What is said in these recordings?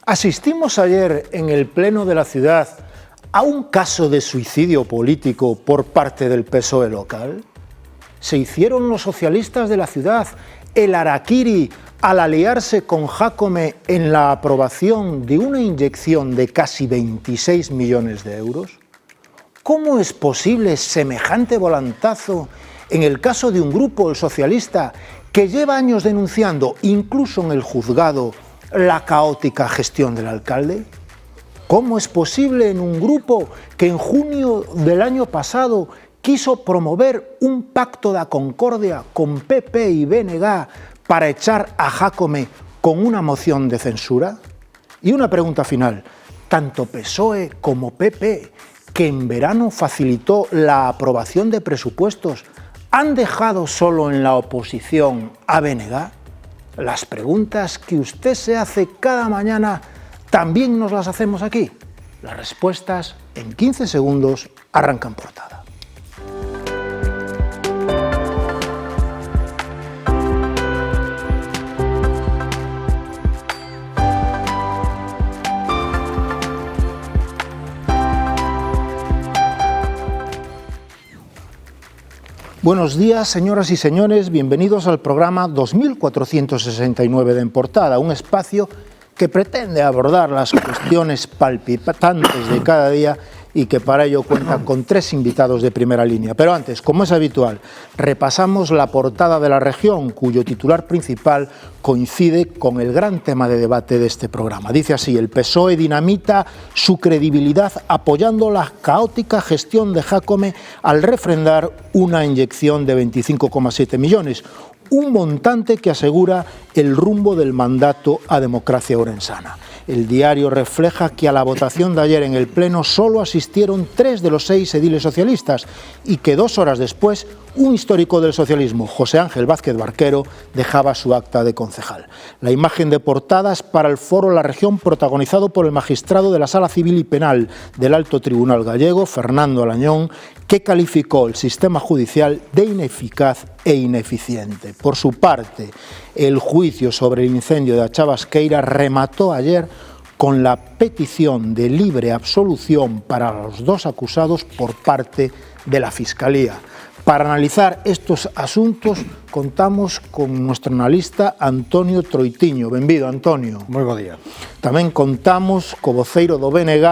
Asistimos ayer en el Pleno de la ciudad a un caso de suicidio político por parte del PSOE local. ¿Se hicieron los socialistas de la ciudad el harakiri al aliarse con Jácome en la aprobación de una inyección de casi 26 millones de euros? ¿Cómo es posible semejante volantazo en el caso de un grupo, el socialista, que lleva años denunciando, incluso en el juzgado, la caótica gestión del alcalde? ¿Cómo es posible en un grupo que en junio del año pasado quiso promover un pacto de concordia con PP y BNG para echar a Jácome con una moción de censura? Y una pregunta final, tanto PSOE como PP, que en verano facilitó la aprobación de presupuestos, ¿han dejado solo en la oposición a BNG? Las preguntas que usted se hace cada mañana también nos las hacemos aquí. Las respuestas en 15 segundos arrancan portada. Buenos días, señoras y señores, bienvenidos al programa 2469 de En Portada, un espacio que pretende abordar las cuestiones palpitantes de cada día y que para ello cuenta con 3 invitados de primera línea. Pero antes, como es habitual, repasamos la portada de La Región, cuyo titular principal coincide con el gran tema de debate de este programa. Dice así: el PSOE dinamita su credibilidad apoyando la caótica gestión de Jácome al refrendar una inyección de 25,7 millones, un montante que asegura el rumbo del mandato a Democracia Ourensana. El diario refleja que a la votación de ayer en el Pleno solo asistieron 3 de los 6 ediles socialistas y que 2 horas después un histórico del socialismo, José Ángel Vázquez Barquero, dejaba su acta de concejal. La imagen de portada es para el foro La Región, protagonizado por el magistrado de la Sala Civil y Penal del Alto Tribunal Gallego, Fernando Alañón, que calificó el sistema judicial de ineficaz e ineficiente. Por su parte, el juicio sobre el incendio de Chavasqueira remató ayer con la petición de libre absolución para los 2 acusados por parte de la Fiscalía. Para analizar estos asuntos contamos con nuestro analista Antonio Troitiño. Benvido, Antonio. Moi bo día. Tamén contamos co voceiro do BNG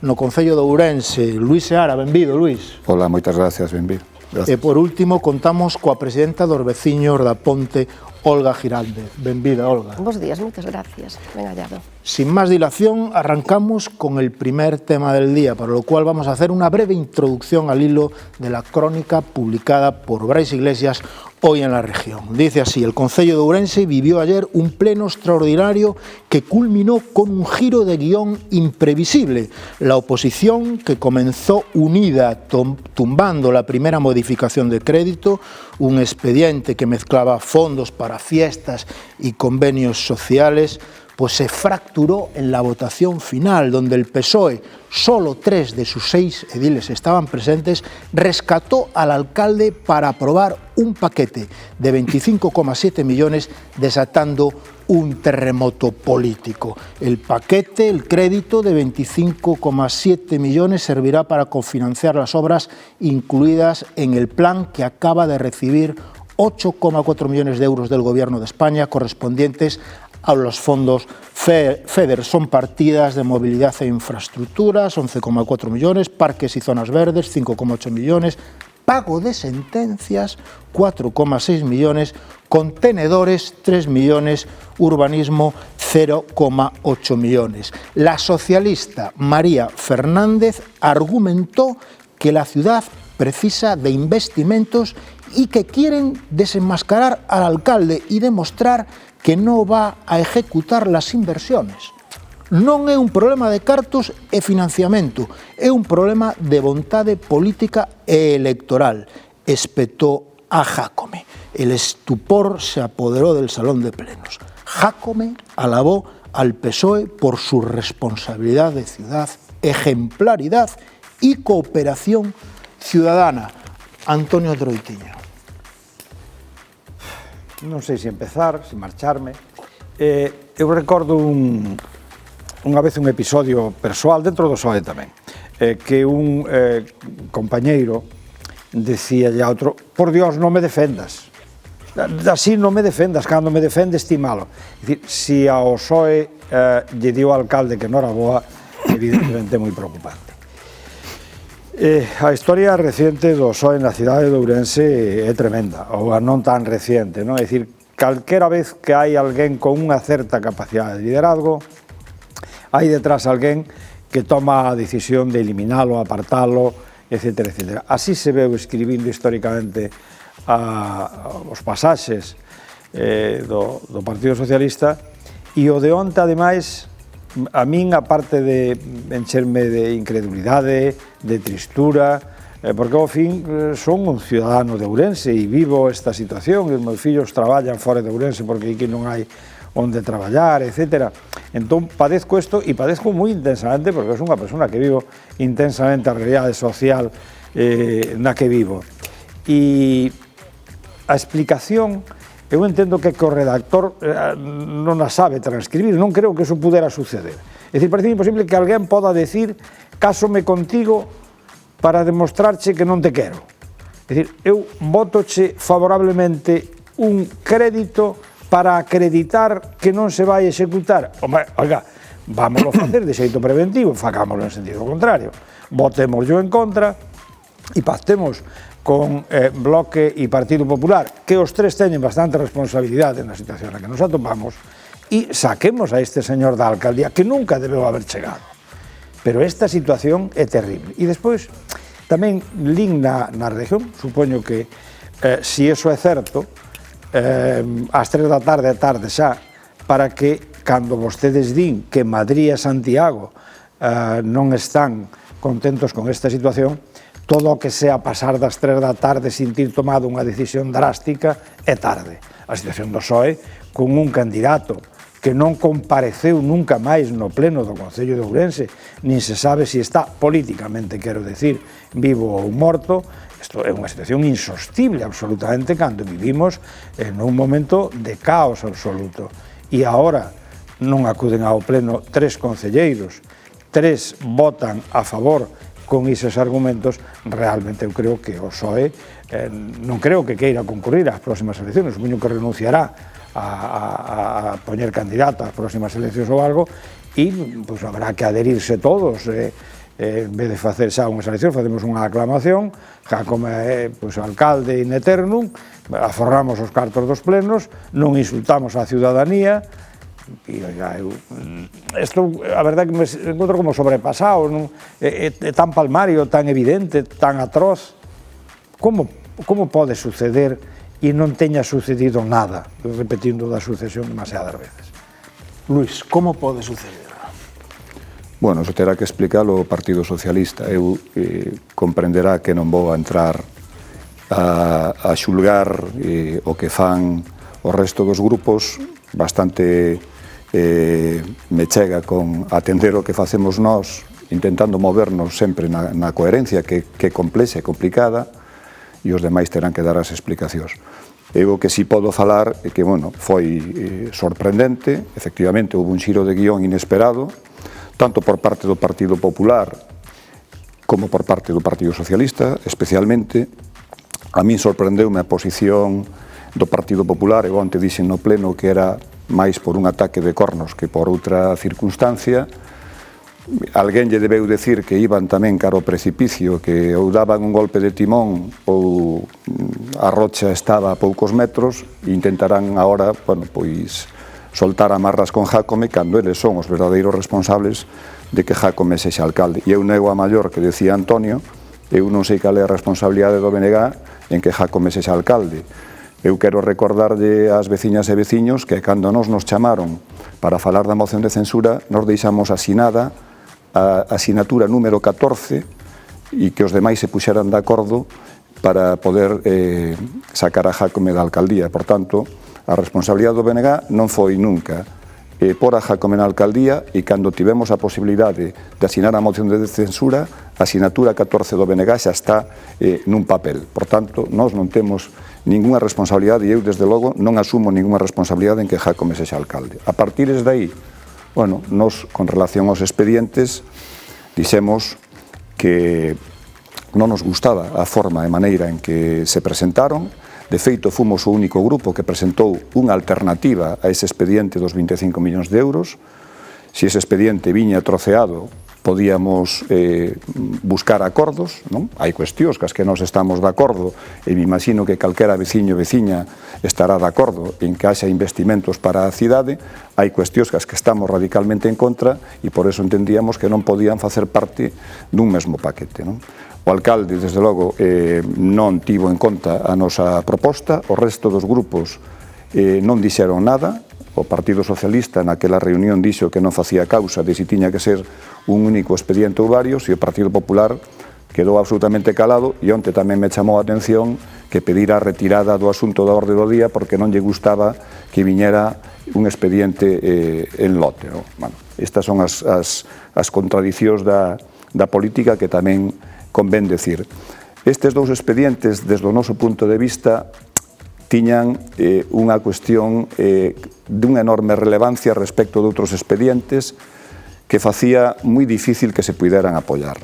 no Concello de Ourense, Luís Seara. Benvido, Luís. Hola, moitas gracias, benvido. E por último contamos coa presidenta dos veciños da Ponte, Olga Giralde. Benvida, Olga. Bos días, moitas gracias. Ben hallado. Sin más dilación, arrancamos con el primer tema del día, para lo cual vamos a hacer una breve introducción al hilo de la crónica publicada por Brais Iglesias hoy en La Región. Dice así: el Concello de Ourense vivió ayer un pleno extraordinario que culminó con un giro de guión imprevisible. La oposición, que comenzó unida tumbando la primera modificación de crédito, un expediente que mezclaba fondos para fiestas y convenios sociales, pues se fracturó en la votación final, donde el PSOE, solo 3 de sus 6 ediles estaban presentes, rescató al alcalde para aprobar un paquete de 25,7 millones, desatando un terremoto político. El paquete, el crédito de 25,7 millones, servirá para cofinanciar las obras incluidas en el plan que acaba de recibir 8,4 millones de euros del Gobierno de España, correspondientes a los fondos FEDER. Son partidas de movilidad e infraestructuras, 11,4 millones, parques y zonas verdes, 5,8 millones, pago de sentencias, 4,6 millones, contenedores, 3 millones, urbanismo, 0,8 millones. La socialista María Fernández argumentó que la ciudad precisa de investimentos y que quieren desenmascarar al alcalde y demostrar que no va a ejecutar las inversións. Non é un problema de cartos e financiamento, é un problema de vontade política e electoral, espetou a Jácome. El estupor se apoderó del salón de plenos. Jácome alabó al PSOE por su responsabilidad de ciudad, ejemplaridad y cooperación ciudadana. Antonio Troitiño. Non sei se empezar, se marcharme. Eu recordo unha vez un episodio persoal dentro do PSOE tamén, que un compañeiro decía a outro, por Dios, non me defendas, así non me defendas, cando me defendes ti malo. É dicir, si ao PSOE lle dio ao alcalde que non era boa, evidentemente é moi preocupante. A historia reciente do PSOE na cidade de Ourense é tremenda, ou a non tan reciente, non? É dicir, calquera vez que hai alguén con unha certa capacidade de liderazgo, hai detrás alguén que toma a decisión de eliminalo, apartalo, etc. etc. Así se veu escribindo históricamente os pasaxes do Partido Socialista, e o de onte, ademais, a min, a parte de encherme de incredulidade, de tristura, porque ao fin son un ciudadano de Ourense e vivo esta situación, e os meus fillos traballan fora de Ourense porque aquí non hai onde traballar, etc. Entón, padezco isto, e padezco moi intensamente, porque son unha persona que vivo intensamente a realidade social na que vivo. E a explicación, eu entendo que o redactor non a sabe transcribir, non creo que eso pudera suceder. É dicir, parece imposible que alguén poda decir cásome contigo para demostrarche que non te quero. É dicir, eu votoche favorablemente un crédito para acreditar que non se vai executar. Oiga, vámoslo facer de xeito preventivo, facámoslo en sentido contrario. Votémoslo en contra e pactemos con Bloque e Partido Popular, que os tres teñen bastante responsabilidade na situación na que nos atopamos, e saquemos a este señor da alcaldía, que nunca debeu haber chegado. Pero esta situación é terrible. E despois, tamén lín na región, supoño que, se iso é certo, ás 3 da tarde é tarde xa, para que, cando vostedes din que Madrid e Santiago non están contentos con esta situación, todo o que sea pasar das 3 da tarde sin ter tomado unha decisión drástica é tarde. A situación do PSOE, con un candidato que non compareceu nunca máis no pleno do Concello de Ourense, nin se sabe se está políticamente, quero decir, vivo ou morto, isto é unha situación insostible absolutamente cando vivimos nun momento de caos absoluto. E agora non acuden ao pleno 3 concelleiros, 3 votan a favor con esos argumentos. Realmente eu creo que o PSOE non creo que queira concurrir ás próximas eleccións, supoño que renunciará a poñer candidato ás próximas eleccións ou algo, e pois habrá que adherirse todos, en vez de facer xa unhas eleccións, facemos unha aclamación, xa como pois, alcalde in eternum, aforramos os cartos dos plenos, non insultamos a ciudadanía, e isto, a verdade que me encontro como sobrepasado, é tan palmario, tan evidente, tan atroz. Como pode suceder e non teña sucedido nada, repetindo da sucesión demasiadas veces? Luís, como pode suceder? Bueno, eso terá que explicarlo o Partido Socialista. Eu comprenderá que non vou a entrar a xulgar o que fan o resto dos grupos. Bastante me chega con atender o que facemos nós, intentando movernos sempre na coherencia, que é complexa e complicada, e os demais terán que dar as explicacións. Eu o que si podo falar é que, bueno, foi sorprendente, efectivamente, houve un xiro de guión inesperado, tanto por parte do Partido Popular como por parte do Partido Socialista, especialmente. A min sorprendeume a posición do Partido Popular, eu onte dixen no pleno que era máis por un ataque de cornos que por outra circunstancia. Alguén lle debeu decir que iban tamén cara ao precipicio, que ou daban un golpe de timón ou a rocha estaba a poucos metros, e intentarán agora, bueno, pois soltar amarras con Jácome cando eles son os verdadeiros responsables de que Jácome sexa alcalde. E eu nego a maior que decía Antonio, eu non sei cal é a responsabilidade do BNG en que Jácome sexa alcalde. Eu quero recordarlle ás veciñas e veciños que cando nos chamaron para falar da moción de censura, nos deixamos asinada a asinatura número 14 e que os demais se puxeran de acordo para poder sacar a Jácome da alcaldía. Por tanto, a responsabilidade do BNG non foi nunca por a Jácome na alcaldía, e cando tivemos a posibilidade de asinar a moción de censura, a asinatura 14 do BNG xa está nun papel. Por tanto, nós non temos ningunha responsabilidade, e eu, desde logo, non asumo ningunha responsabilidade en que Jácome sexa alcalde. A partir de aí, Bueno, nos, con relación aos expedientes, dixemos que non nos gustaba a forma e maneira en que se presentaron. De feito, fomos o único grupo que presentou unha alternativa a ese expediente dos 25 millóns de euros. Se ese expediente viña troceado, podíamos buscar acordos, non? Hai cuestións cas que nós estamos de acordo e me imagino que calquera veciño ou veciña estará de acordo en que haxa investimentos para a cidade. Hai cuestións cas que estamos radicalmente en contra e por eso entendíamos que non podían facer parte dun mesmo paquete, non? O alcalde, desde logo, non tivo en conta a nosa proposta, o resto dos grupos non dixeron nada. O Partido Socialista naquela reunión dixo que non facía causa de si tiña que ser un único expediente ou varios, e o Partido Popular quedou absolutamente calado, e onte tamén me chamou a atención que pedira a retirada do asunto da orde do día porque non lle gustaba que viñera un expediente en lote. Bueno, estas son as contradicións da política que tamén convén decir. Estes dous expedientes, desde o noso punto de vista, tiñan unha cuestión dunha enorme relevancia respecto de outros expedientes que facía moi difícil que se puideran apoiar.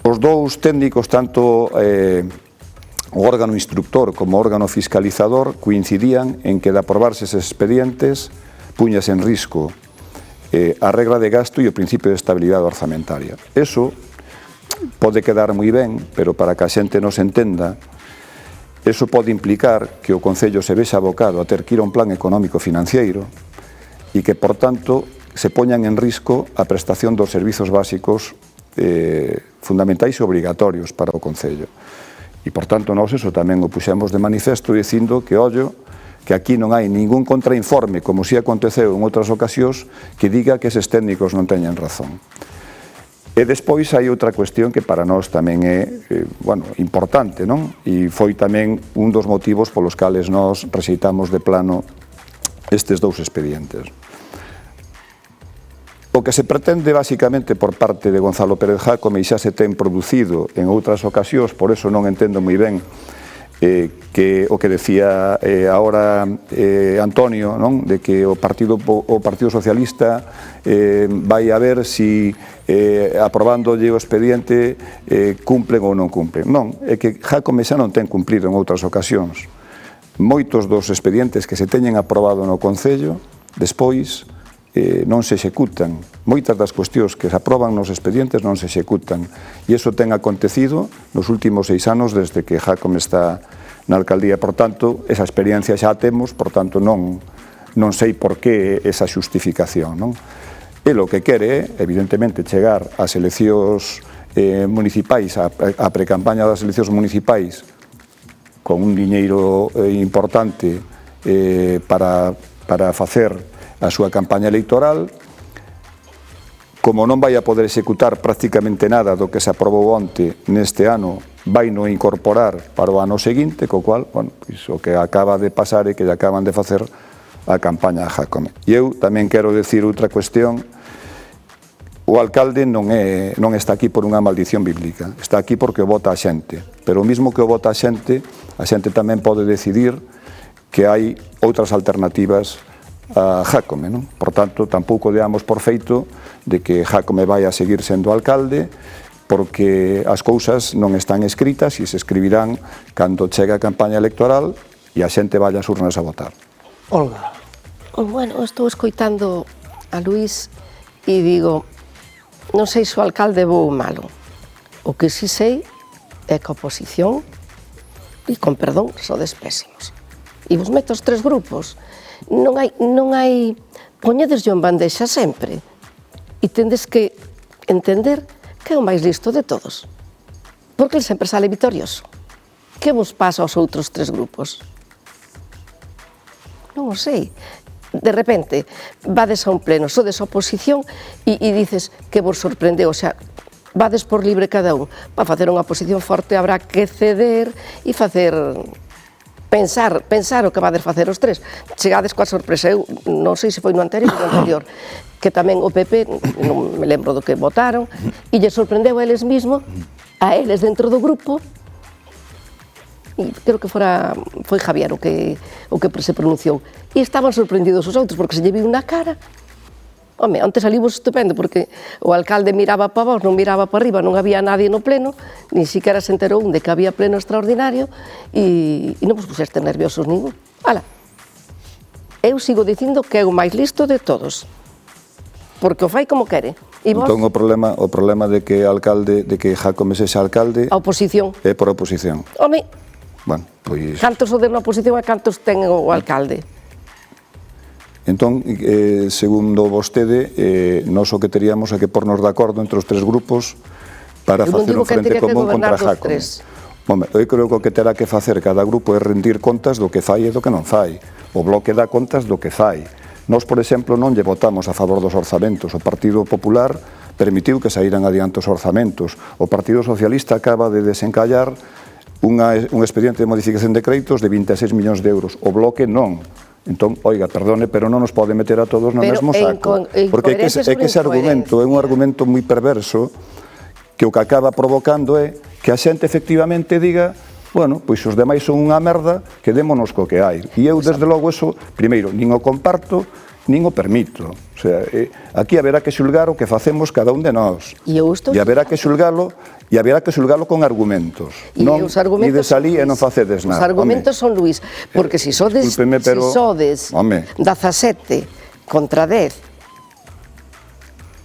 Os dous técnicos, tanto o órgano instructor como o órgano fiscalizador, coincidían en que de aprobarse eses expedientes puñase en risco a regra de gasto e o principio de estabilidade orzamentaria. Eso pode quedar moi ben, pero para que a xente nos entenda, eso pode implicar que o Concello se vexa abocado a ter que ir a un plan económico financiero e que, por tanto, se poñan en risco a prestación dos servizos básicos fundamentais e obrigatorios para o Concello. E, por tanto, nós eso tamén o puxemos de manifesto dicindo que, ollo, que aquí non hai ningún contrainforme, como si aconteceu en outras ocasións, que diga que eses técnicos non teñen razón. E despois hai outra cuestión que para nós tamén é importante, non? E foi tamén un dos motivos polos cales nós rexeitamos de plano estes dous expedientes. O que se pretende basicamente por parte de Gonzalo Pérez Jácome e xa se ten producido en outras ocasións, por eso non entendo moi ben que o que decía agora Antonio, non? De que o Partido Socialista vai a ver si aprobándolle o expediente cumplen ou non cumplen. Non, é que Jácome xa non ten cumplido en outras ocasións. Moitos dos expedientes que se teñen aprobado no Concello, despois non se executan. Moitas das cuestións que se aproban nos expedientes non se executan. E iso ten acontecido nos últimos 6 anos desde que Jácome está na alcaldía. Por tanto, esa experiencia xa a temos, por tanto, non sei por que esa xustificación, non? E o que quere é, evidentemente, chegar ás eleccións municipais, a precampaña das eleccións municipais, con un diñeiro importante para facer a súa campaña electoral. Como non vai a poder executar prácticamente nada do que se aprobou onte neste ano, vai no incorporar para o ano seguinte, co cual, o que acaba de pasar é que lle acaban de facer a campaña a Jácome. E eu tamén quero decir outra cuestión. O alcalde non está aquí por unha maldición bíblica, está aquí porque o vota a xente, pero o mismo que o vota a xente tamén pode decidir que hai outras alternativas a Jácome, non? Por tanto, tampouco deamos por feito de que Jácome vai a seguir sendo alcalde, porque as cousas non están escritas e se escribirán cando chegue a campaña electoral e a xente vai ás urnas a votar. Olga. Bueno, estou escoitando a Luís e digo, non sei se o alcalde é bo ou malo. O que si sei é que a oposición, e con perdón, sodes pésimos. E vos meto os 3 grupos. Non hai poñedeslle en bandexa sempre e tendes que entender que é o máis listo de todos, porque ele sempre sale vitorioso. Que vos pasa aos outros 3 grupos? Non o sei. De repente, vades a un pleno, sodes oposición e dices que vos sorprendeu, o sea, vades por libre cada un. Para facer unha oposición forte habrá que ceder e facer... Pensar o que vades facer os 3. Chegades coa sorpresa, eu non sei se foi no anterior ou no anterior, que tamén o PP, non me lembro do que votaron, e lle sorprendeu a eles mesmo, a eles dentro do grupo, creo que foi Javier o que se pronunciou, e estaban sorprendidos os outros, porque se lle viu na cara. Home, onte salimos estupendo, porque o alcalde miraba para vos, non miraba para arriba, non había nadie no pleno, ni siquiera se enterou de que había pleno extraordinario, e non vos puseste nerviosos ningún. Ala, eu sigo dicindo que é o máis listo de todos, porque o fai como quere. E vos, Entón o problema de que Jácome sexa alcalde a oposición. é por oposición. Home, Bueno, pois... cantos o den na oposición e cantos ten o alcalde? Entón, segundo vostede, nós o que teríamos é que pornos de acordo entre os tres grupos para facer un frente común contra Jácome. Home, eu creo que o que terá que facer cada grupo é rendir contas do que fai e do que non fai. O Bloque dá contas do que fai. Nós, por exemplo, non lle votamos a favor dos orzamentos. O Partido Popular permitiu que saíran adiante os orzamentos. O Partido Socialista acaba de desencallar un expediente de modificación de créditos de 26 millóns de euros. O Bloque non. Entón, oiga, perdone, pero non nos pode meter a todos no mesmo saco. Porque é que ese argumento é un argumento moi perverso que o que acaba provocando é que a xente efectivamente diga, bueno, pois os demais son unha merda, quedémonos co que hai. E eu, desde logo, eso, primeiro, nin o comparto, nin o permito. O sea, aquí haberá que xulgar o que facemos cada un de nós. E haberá que xulgalo con argumentos. Non ides alí e non facedes nada. Os argumentos son, Luís, porque se sodes 17 contra 10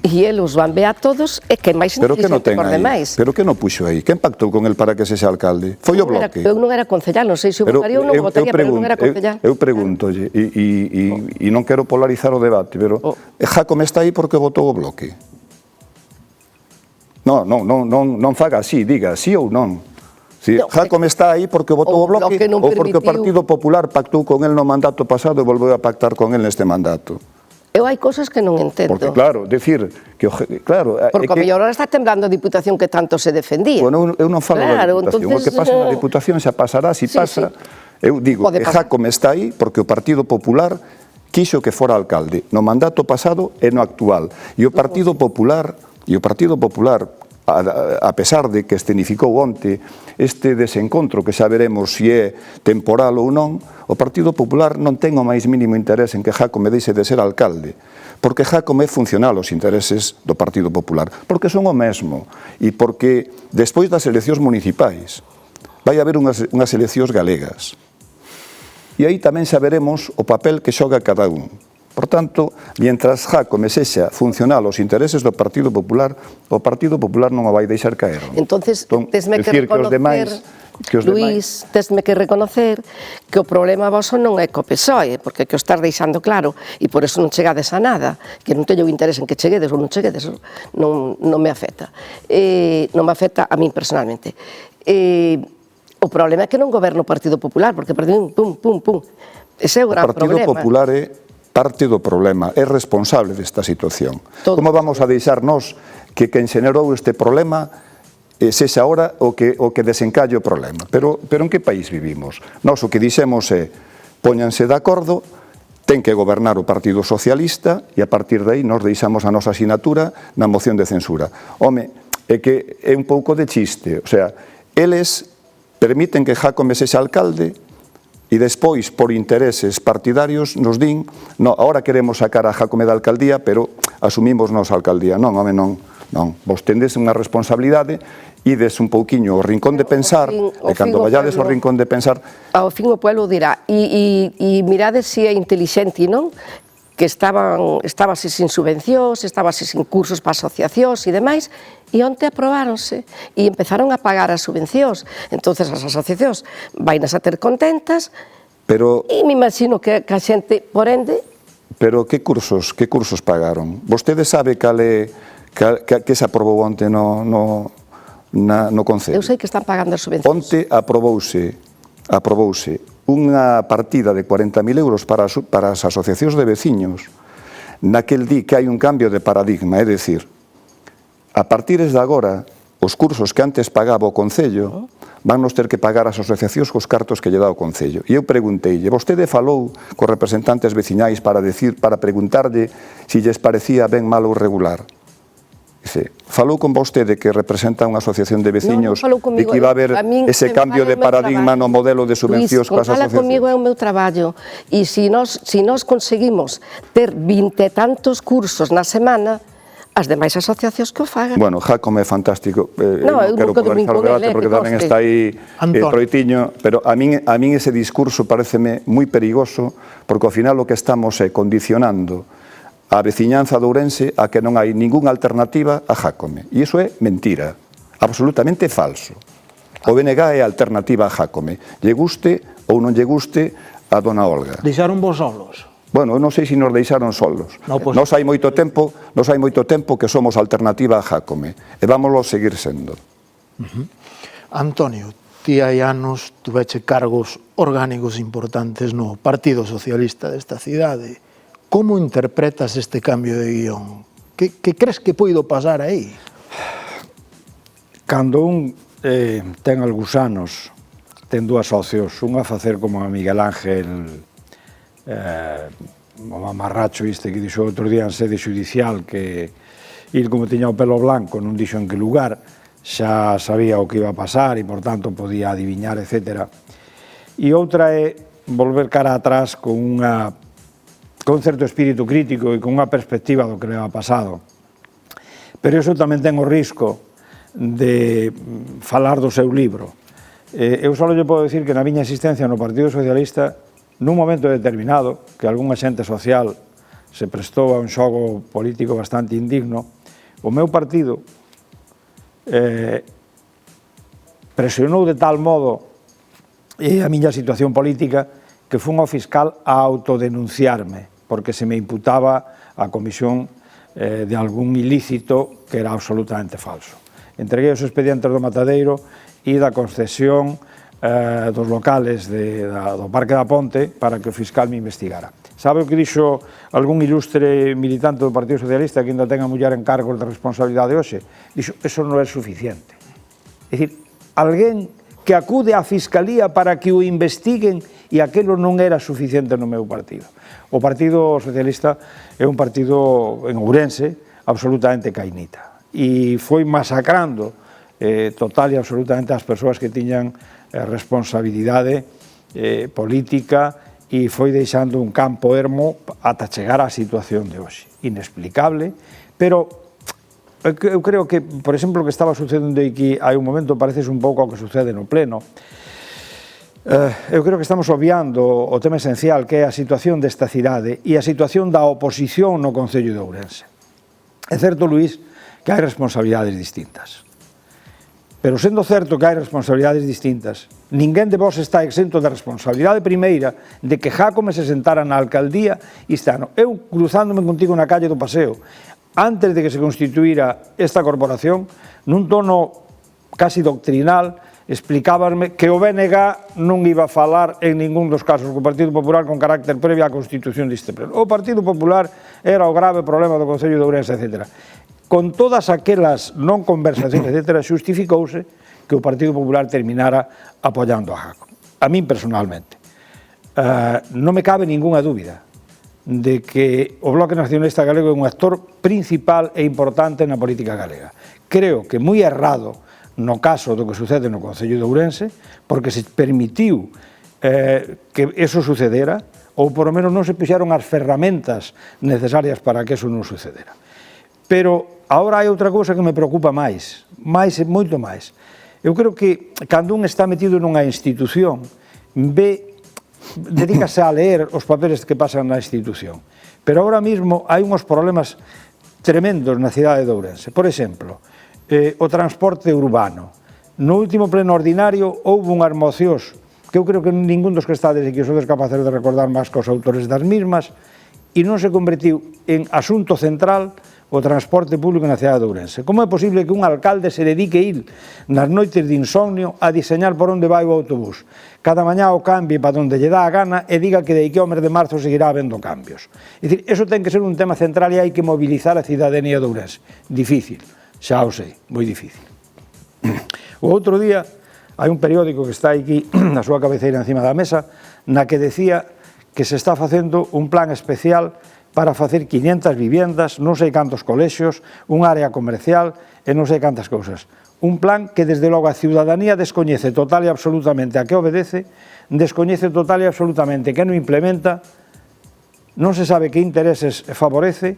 e eles van ver a todos, é que é máis inteligente por demais. Pero que non puxo aí? Quen pactou con el para que sexa alcalde? Foi o Bloque. Eu non era concellal, non sei se o votaría ou non o votaría, pero eu non era concellal. Eu pregúntolle, e non quero polarizar o debate, pero Jácome está aí porque votou o Bloque. Non faga así, diga sí ou non. Jácome está aí porque votou o Bloque ou porque o Partido Popular pactou con el no mandato pasado e volveu a pactar con el neste mandato. Eu hai cousas que non entendo. Porque, claro, decir que... Porque o mellor ahora está temblando a Diputación que tanto se defendía. Bueno, eu non falo da Diputación. O que pasa na Diputación xa pasará, si pasa. Eu digo que Jácome está aí porque o Partido Popular quixo que fora alcalde no mandato pasado e no actual. E o Partido Popular, a pesar de que escenificou onte este desencontro que xa veremos se é temporal ou non, o Partido Popular non ten o máis mínimo interés en que Jácome deixe de ser alcalde, porque Jácome é funcional aos intereses do Partido Popular, porque son o mesmo, e porque despois das eleccións municipais vai haber unhas eleccións galegas, e aí tamén xa veremos o papel que xoga cada un. Por tanto, mientras Jácome sexa funcional aos intereses do Partido Popular, o Partido Popular non o vai deixar caer. Entonces, tesme que reconocer, Luís, tesme que reconocer que o problema voso non é co PSOE, porque que o estás deixando claro, e por eso non chegades a nada, que non teño interés en que cheguedes ou non cheguedes, non me afecta. Non me afecta a min personalmente. O problema é que non goberna o Partido Popular, porque pum. Ese é o gran problema. O Partido Popular é parte do problema, é responsable desta situación. Como vamos a deixar nós que quen xenerou este problema sexa ahora o que desencalle o problema? Pero en que país vivimos? Nós o que dixemos é, póñanse de acordo, ten que gobernar o Partido Socialista e a partir de aí nos deixamos a nosa asinatura na moción de censura. Home, é que é un pouco de chiste, o sea, eles permiten que Jácome sexa alcalde e despois, por intereses partidarios, nos din, no, ahora queremos sacar a Jácome da alcaldía, pero asumimos nos a alcaldía. Non, home, non. Vos tendes unha responsabilidade, ides un pouquiño ao rincón de pensar, e cando vallades ao rincón de pensar... Ao fin o pueblo dirá, e mirades se é inteligente, non? Que estábase sin subvencións, estábase sin cursos para asociacións e demais, e onte aprobáronse e empezaron a pagar as subvencións. Entonces as asociacións vainas a ter contentas, e me imagino que a xente, por ende... Pero que cursos pagaron? Vostede sabe que se aprobou onte no Concello? Eu sei que están pagando as subvencións. Onte aprobouse unha partida de 40.000 euros para as asociacións de veciños, naquel di que hai un cambio de paradigma, é dicir, a partir de agora, os cursos que antes pagaba o Concello van nos ter que pagar as asociacións cos cartos que lle dá o Concello. E eu pregunteille, vostede falou cos representantes veciñais para preguntarlle se lles parecía ben, mal ou regular? Sí. Falou con vostede que representa unha asociación de veciños Non falou e comigo, que iba a haber ese cambio de paradigma no modelo de subvencións Luís, para as asociacións? comigo é o meu traballo e se nós conseguimos ter 20 e tantos cursos na semana, as demais asociacións que o fagan. Bueno, Jácome é fantástico. No, eu quero nunca polarizar o debate porque tamén está aí Troitiño, pero a min ese discurso pareceme moi perigoso porque ao final o que estamos é condicionando a veciñanza de Ourense a que non hai ningunha alternativa a Jácome. E iso é mentira, absolutamente falso. O BNG é a alternativa a Jácome. Lle guste ou non lle guste a dona Olga. Deixaron vos solos? Bueno, non sei se nos deixaron solos. Nos hai moito tempo que somos alternativa a Jácome e vámoslo seguir sendo. Antonio, ti hai anos tuveche cargos orgánicos importantes no Partido Socialista desta cidade. Como interpretas este cambio de guión? Que crees que poido pasar aí? Cando un ten algúns anos, ten dúas opcións. Unha facer como a Miguel Ángel, o mamarracho que dixo outro día en sede judicial, que il como tiña o pelo blanco non dixo en que lugar, xa sabía o que iba a pasar e, por tanto, podía adiviñar, etc. E outra é volver cara atrás con certo espírito crítico e con unha perspectiva do que leva pasado. Pero iso tamén ten o risco de falar do seu libro. Eu só lle podo dicir que na miña existencia no Partido Socialista, nun momento determinado, que algún axente social se prestou a un xogo político bastante indigno, o meu partido presionou de tal modo a miña situación política que fun ao fiscal a autodenunciarme, porque se me imputaba a comisión de algún ilícito que era absolutamente falso. Entreguei os expedientes do Matadeiro e da concesión dos locales do Parque da Ponte para que o fiscal me investigara. Sabe o que dixo algún ilustre militante do Partido Socialista que ainda ten a muller en cargos de responsabilidade hoxe? Dixo, eso non é suficiente. É dicir, alguén que acude á Fiscalía para que o investiguen e aquilo non era suficiente no meu partido. O Partido Socialista é un partido en Ourense absolutamente cainita e foi masacrando total e absolutamente as persoas que tiñan responsabilidade política e foi deixando un campo ermo ata chegar á situación de hoxe. Inexplicable, pero eu creo que, por exemplo, o que estaba sucedendo aquí hai un momento pareces un pouco ao que sucede no Pleno. Eu creo que estamos obviando o tema esencial que é a situación desta cidade e a situación da oposición no Concello de Ourense. É certo, Luís, que hai responsabilidades distintas. Pero sendo certo que hai responsabilidades distintas, ninguén de vos está exento de responsabilidade primeira de que Jácome se sentara na alcaldía este ano. Eu, cruzándome contigo na calle do Paseo, antes de que se constituíra esta corporación, nun tono casi doctrinal, explicábame que o BNG non iba a falar en ningún dos casos co Partido Popular con carácter previo á constitución deste pleno. O Partido Popular era o grave problema do Concello de Ourense, etc. Con todas aquelas non conversacións, etc., xustificouse que o Partido Popular terminara apoiando a Jácome. A min personalmente. Non me cabe ningunha dúbida de que o Bloque Nacionalista Galego é un actor principal e importante na política galega. Creo que moi errado no caso do que sucede no Concello de Ourense, porque se permitiu que eso sucedera, ou por lo menos non se puxeron as ferramentas necesarias para que eso non sucedera. Pero agora hai outra cousa que me preocupa máis, moito máis. Eu creo que cando un está metido nunha institución, dedícase a leer os papeles que pasan na institución. Pero agora mesmo hai uns problemas tremendos na cidade de Ourense. Por exemplo, o transporte urbano. No último pleno ordinario houve unhas mocións que eu creo que ningún dos que estades aquí sodes capaces de recordar máis que os autores das mismas e non se convertiu en asunto central o transporte público na cidade de Ourense. Como é posible que un alcalde se dedique ir nas noites de insomnio a diseñar por onde vai o autobús? Cada mañá o cambie para onde lle dá a gana e diga que de aquí ao mes de marzo seguirá habendo cambios. É dicir, eso ten que ser un tema central e hai que mobilizar a cidadanía de Ourense. Difícil. Xa o sei, moi difícil. O outro día, hai un periódico que está aquí na súa cabeceira encima da mesa, na que decía que se está facendo un plan especial para facer 500 viviendas, non sei cantos colexios, un área comercial e non sei cantas cousas. Un plan que desde logo a ciudadanía descoñece total e absolutamente a que obedece, descoñece total e absolutamente que non implementa, non se sabe que intereses favorece,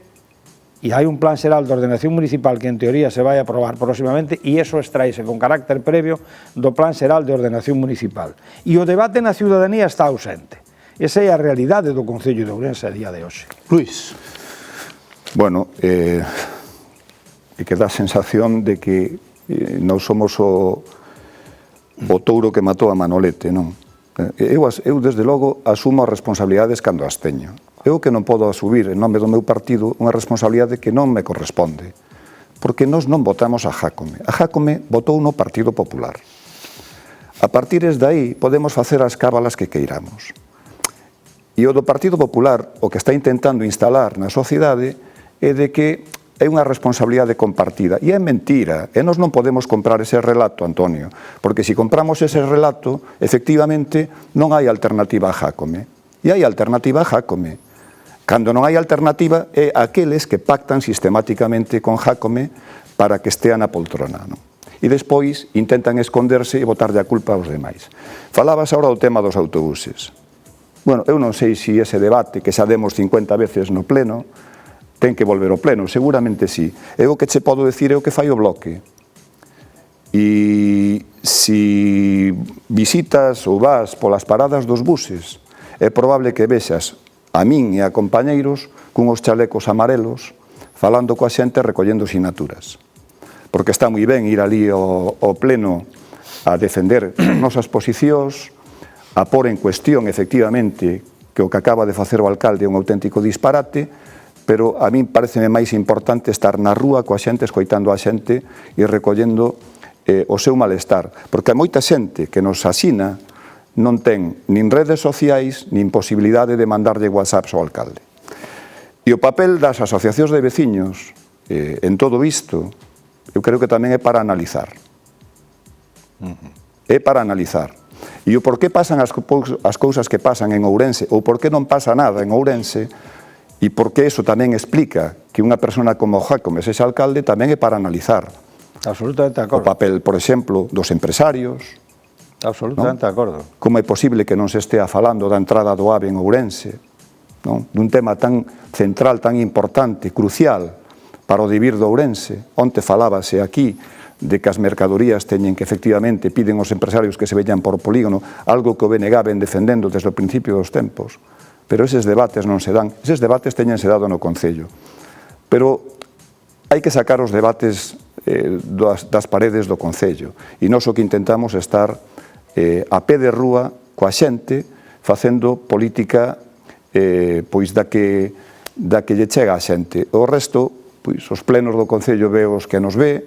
e hai un plan xeral de ordenación municipal que en teoría se vai a aprobar próximamente e iso extraíse con carácter previo do plan xeral de ordenación municipal. E o debate na ciudadanía está ausente. Esa é a realidade do Concello de Ourense a día de hoxe. Luís. Bueno, e que dá a sensación de que non somos o touro que matou a Manolete, non? Eu, desde logo, asumo as responsabilidades cando as teño. Eu que non podo asumir en nome do meu partido unha responsabilidade que non me corresponde, porque nós non votamos a Jácome. A Jácome votou no Partido Popular. A partir de aí podemos facer as cábalas que queiramos. E o do Partido Popular, o que está intentando instalar na sociedade, é de que é unha responsabilidade compartida. E é mentira, e nós non podemos comprar ese relato, Antonio, porque se compramos ese relato, efectivamente, non hai alternativa a Jácome. E hai alternativa a Jácome. Cando non hai alternativa, é aqueles que pactan sistemáticamente con Jácome para que estea na poltrona, non? E despois intentan esconderse e botarlle a culpa aos demais. Falabas agora do tema dos autobuses. Bueno, eu non sei se ese debate que xa demos 50 veces no pleno ten que volver ao pleno, seguramente sí. Eu o que che podo decir é o que fai o Bloque. E se visitas ou vas polas paradas dos buses, é probable que vexas a min e a compañeiros cunhos chalecos amarelos falando coa xente recollendo sinaturas. Porque está moi ben ir ali ao pleno a defender as nosas posicións, a pôr en cuestión, efectivamente, que o que acaba de facer o alcalde é un auténtico disparate, pero a min pareceme máis importante estar na rúa coa xente, escoitando a xente e recollendo o seu malestar. Porque moita xente que nos asina non ten nin redes sociais, nin posibilidade de mandarlle WhatsApps ao alcalde. E o papel das asociacións de veciños en todo isto, eu creo que tamén é para analizar. É para analizar. E o por que pasan as cousas que pasan en Ourense, ou por que non pasa nada en Ourense, e por que eso tamén explica que unha persona como Jácome sexa alcalde, tamén é para analizar. Absolutamente de acordo. O papel, por exemplo, dos empresarios. Absolutamente de acordo. Como é posible que non se estea falando da entrada do AVE en Ourense, non? Dun tema tan central, tan importante, crucial para o vivir do Ourense. Onte falábase aquí de que as mercadorías teñen que efectivamente piden aos empresarios que se veñan por polígono, algo que o BNG ven defendendo desde o principio dos tempos. Pero eses debates non se dan, eses debates teñense dado no Concello. Pero hai que sacar os debates das paredes do Concello. E nós o que intentamos é estar a pé de rúa coa xente, facendo política pois da que lle chega a xente. O resto, pois os plenos do Concello veos que nos ve,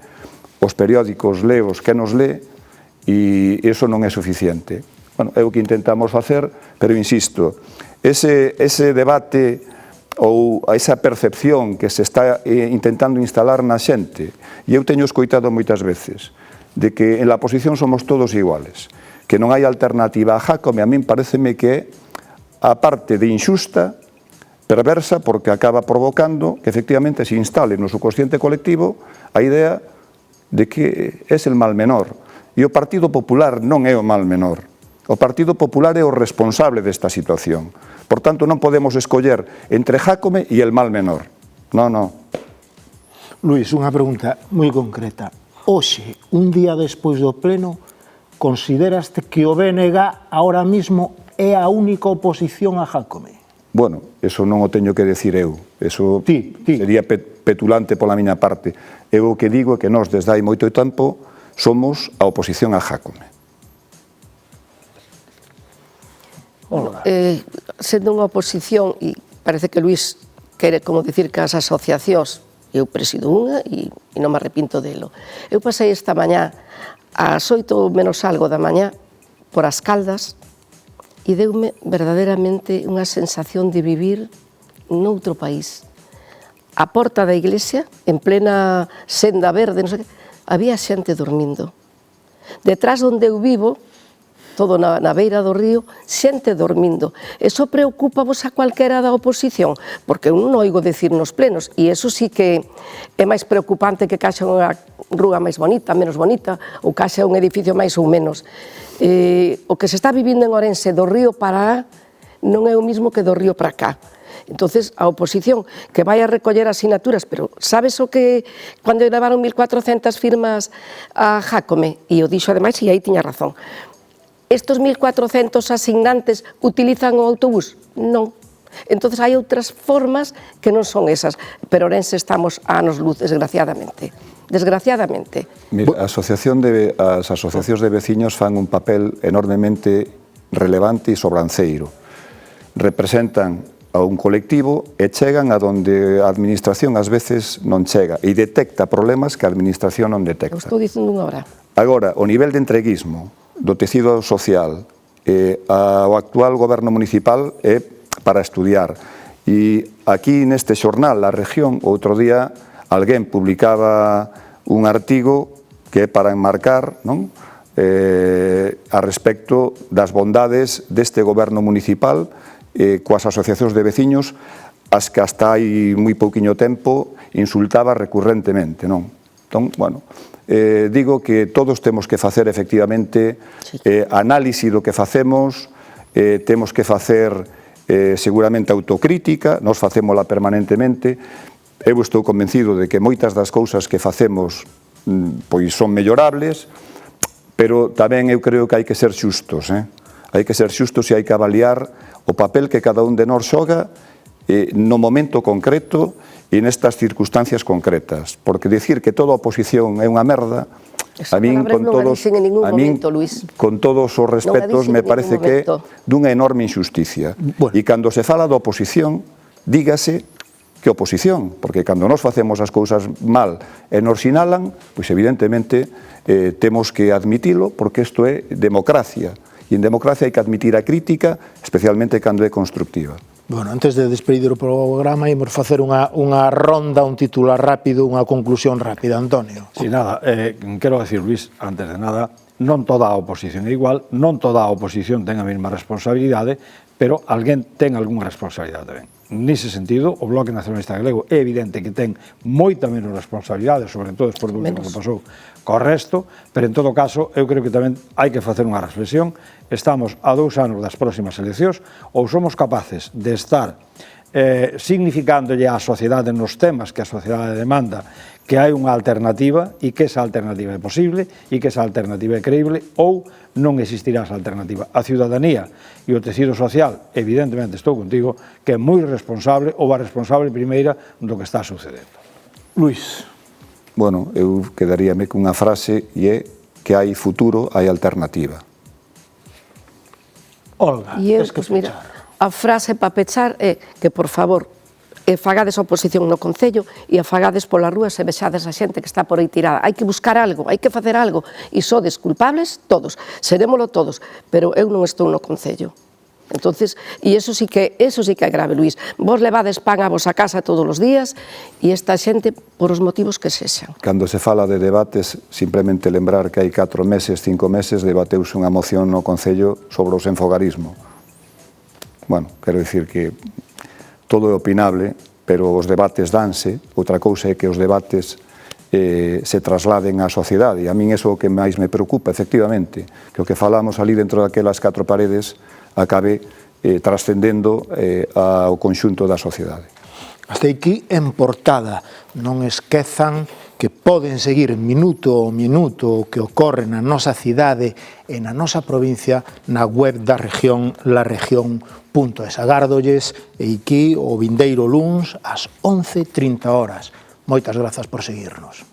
os periódicos leos que nos lé, e iso non é suficiente. Bueno, é o que intentamos facer, pero insisto, ese debate ou esa percepción que se está intentando instalar na xente, e eu teño escoitado moitas veces, de que en la oposición somos todos iguales, que non hai alternativa a Jácome, a min pareceme que a parte de injusta, perversa, porque acaba provocando que efectivamente se instale no subconsciente colectivo a idea de que é el mal menor. E o Partido Popular non é o mal menor. O Partido Popular é o responsable desta situación. Por tanto, non podemos escoller entre Jácome e el mal menor. Non. Luís, unha pregunta moi concreta. Hoxe, un día despois do pleno, consideraste que o BNG ahora mismo é a única oposición a Jácome? Bueno, eso non o teño que decir eu. Eso sería petulante pola miña parte. Eu o que digo é que nós, desde hai moito tempo, somos a oposición a Jácome. Sendo unha oposición, e parece que Luís quere como dicir que as asociacións, eu presido unha e non me arrepinto delo. Eu pasei esta mañá ás 8 menos algo da mañá por As Caldas e deume verdadeiramente unha sensación de vivir noutro país. A porta da iglesia, en plena senda verde, non sei que, había xente dormindo. Detrás onde eu vivo, todo na beira do río, xente dormindo. Eso preocupa-vos a cualquera da oposición? Porque eu non oigo decir nos plenos, e eso sí que é máis preocupante que caixa unha rúa máis bonita, menos bonita, ou caixa un edificio máis ou menos. O que se está vivindo en Ourense do río para non é o mismo que do río para cá. Entonces, a oposición que vai a recoller asignaturas, pero sabes o que cando levaron 1.400 firmas a Jácome? E o dixo ademais, e aí tiña razón. Estos 1.400 asignantes utilizan o autobús? Non. Entonces, hai outras formas que non son esas, pero Ourense estamos a anos luz, desgraciadamente. Desgraciadamente. Mira, as asociacións de veciños fan un papel enormemente relevante e sobranceiro. Representan a un colectivo e chegan a donde a administración ás veces non chega e detecta problemas que a administración non detecta. Estou dicendo unha hora. Agora, o nivel de entreguismo do tecido social ao actual goberno municipal é para estudiar. E aquí neste xornal, La Región, outro día alguén publicaba un artigo que é para enmarcar, non? A respecto das bondades deste goberno municipal coas asociacións de veciños as que hasta hai moi pouquiño tempo insultaba recurrentemente, non? Entón, bueno, digo que todos temos que facer efectivamente análise do que facemos, temos que facer seguramente autocrítica, nos facémola permanentemente. Eu estou convencido de que moitas das cousas que facemos pois son mellorables, pero tamén eu creo que hai que ser xustos, hai que ser xustos e hai que avaliar o papel que cada un de nós xoga no momento concreto e nestas circunstancias concretas. Porque dicir que toda a oposición é unha merda, a min, con todos os respetos, me parece que é dunha enorme injusticia. E cando se fala da oposición, dígase que oposición, porque cando nos facemos as cousas mal e nos sinalan, pois evidentemente temos que admitilo, porque isto é democracia. E en democracia hai que admitir a crítica, especialmente cando é constructiva. Bueno, antes de despedir o programa, imos facer unha ronda, un titular rápido, unha conclusión rápida. Antonio. Si, nada, quero decir, Luís, antes de nada, non toda a oposición é igual, non toda a oposición ten a mesma responsabilidade, pero alguén ten algunha responsabilidade tamén. Nese sentido, o Bloque Nacionalista Galego é evidente que ten moita menos responsabilidade, sobre todo despois do último que pasou co resto, pero en todo caso, eu creo que tamén hai que facer unha reflexión. Estamos a 2 anos das próximas eleccións, ou somos capaces de estar significándolle á sociedade nos temas que a sociedade demanda que hai unha alternativa e que esa alternativa é posible e que esa alternativa é creíble, ou non existirá esa alternativa. A ciudadanía e o tecido social, evidentemente estou contigo, que é moi responsable ou a responsable primeira do que está sucedendo. Luís. Bueno, eu quedaríame cunha frase e é que hai futuro, hai alternativa. Olga, tes que pechar. A frase para pechar é que, por favor, fagades oposición no Concello e a fagades polas rúas e vexades a xente que está por aí tirada. Hai que buscar algo, hai que facer algo, e sodes culpables todos, serémolo todos, pero eu non estou no Concello. Entonces, e eso sí que é grave, Luís. Vos levades pan a vosa casa todos os días e esta xente, por os motivos que sexan. Cando se fala de debates, simplemente lembrar que hai 4 meses, 5 meses, debateuse unha moción no Concello sobre o senfogarismo. Bueno, quero dicir que todo é opinable, pero os debates danse. Outra cousa é que os debates se trasladen á sociedade. E a min iso é o que máis me preocupa, efectivamente, que o que falamos ali dentro daquelas 4 paredes acabe trascendendo ao conxunto da sociedade. Hasta aquí en portada. Non esquezan que poden seguir minuto a minuto o que ocorre na nosa cidade e na nosa provincia na web da región, laregión.es. Agardolles e aquí o vindeiro luns ás 11:30 horas. Moitas grazas por seguirnos.